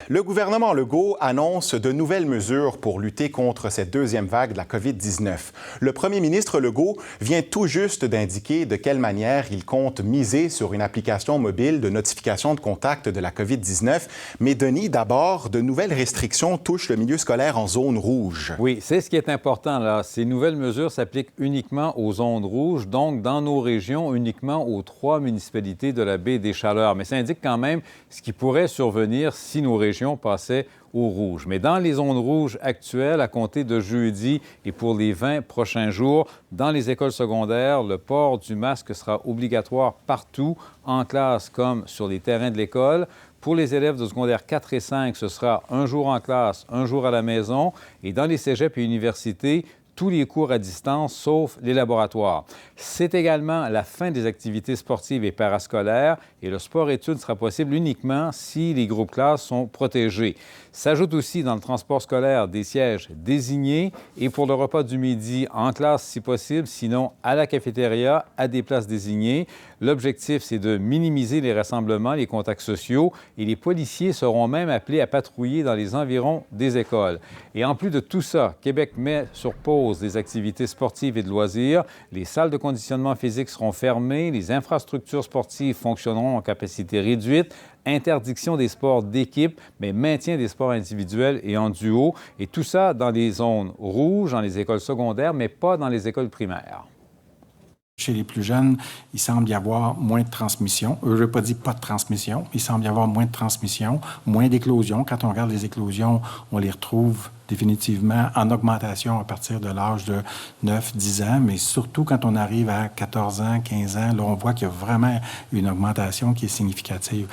Le gouvernement Legault annonce de nouvelles mesures pour lutter contre cette deuxième vague de la COVID-19. Le premier ministre Legault vient tout juste d'indiquer de quelle manière il compte miser sur une application mobile de notification de contact de la COVID-19. Mais Denis, d'abord, de nouvelles restrictions touchent le milieu scolaire en zone rouge. Oui, c'est ce qui est important là. Ces nouvelles mesures s'appliquent uniquement aux zones rouges, donc dans nos régions, uniquement aux 3 municipalités de la baie des Chaleurs. Mais ça indique quand même ce qui pourrait survenir si nos régions passaient au rouge. Mais dans les zones rouges actuelles, à compter de jeudi et pour les 20 prochains jours, dans les écoles secondaires, le port du masque sera obligatoire partout, en classe comme sur les terrains de l'école. Pour les élèves de secondaire 4 et 5, ce sera un jour en classe, un jour à la maison. Et dans les cégeps et universités, tous les cours à distance, sauf les laboratoires. C'est également la fin des activités sportives et parascolaires et le sport-études sera possible uniquement si les groupes classes sont protégés. S'ajoute aussi dans le transport scolaire des sièges désignés et pour le repas du midi en classe si possible, sinon à la cafétéria, à des places désignées. L'objectif, c'est de minimiser les rassemblements, les contacts sociaux et les policiers seront même appelés à patrouiller dans les environs des écoles. Et en plus de tout ça, Québec met sur pause des activités sportives et de loisirs. Les salles de conditionnement physique seront fermées, les infrastructures sportives fonctionneront en capacité réduite, interdiction des sports d'équipe, mais maintien des sports individuels et en duo. Et tout ça dans les zones rouges, dans les écoles secondaires, mais pas dans les écoles primaires. Chez les plus jeunes, il semble y avoir moins de transmission. Je ne veux pas dire pas de transmission. Il semble y avoir moins de transmission, moins d'éclosions. Quand on regarde les éclosions, on les retrouve définitivement en augmentation à partir de l'âge de 9-10 ans, mais surtout quand on arrive à 14 ans, 15 ans, là, on voit qu'il y a vraiment une augmentation qui est significative.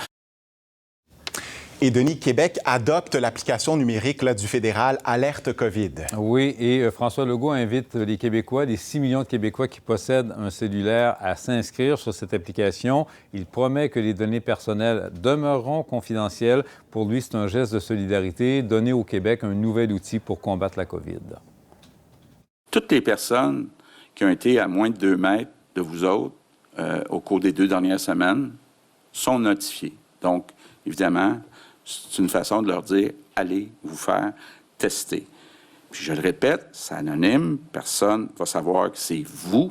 Et Denis, Québec adopte l'application numérique là, du fédéral Alerte COVID. Oui, et François Legault invite les Québécois, les 6 millions de Québécois qui possèdent un cellulaire, à s'inscrire sur cette application. Il promet que les données personnelles demeureront confidentielles. Pour lui, c'est un geste de solidarité, donner au Québec un nouvel outil pour combattre la COVID. Toutes les personnes qui ont été à moins de 2 mètres de vous autres au cours des 2 dernières semaines sont notifiées. Donc, évidemment, c'est une façon de leur dire « allez vous faire tester ». Puis je le répète, c'est anonyme, personne ne va savoir que c'est vous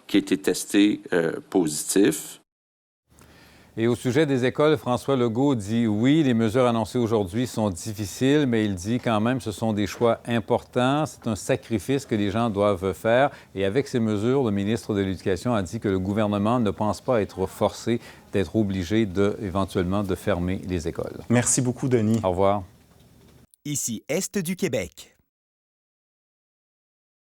qui avez été testé positif. Et au sujet des écoles, François Legault dit oui, les mesures annoncées aujourd'hui sont difficiles, mais il dit quand même que ce sont des choix importants. C'est un sacrifice que les gens doivent faire. Et avec ces mesures, le ministre de l'Éducation a dit que le gouvernement ne pense pas être forcé, d'être obligé éventuellement de fermer les écoles. Merci beaucoup, Denis. Au revoir. Ici, Est du Québec.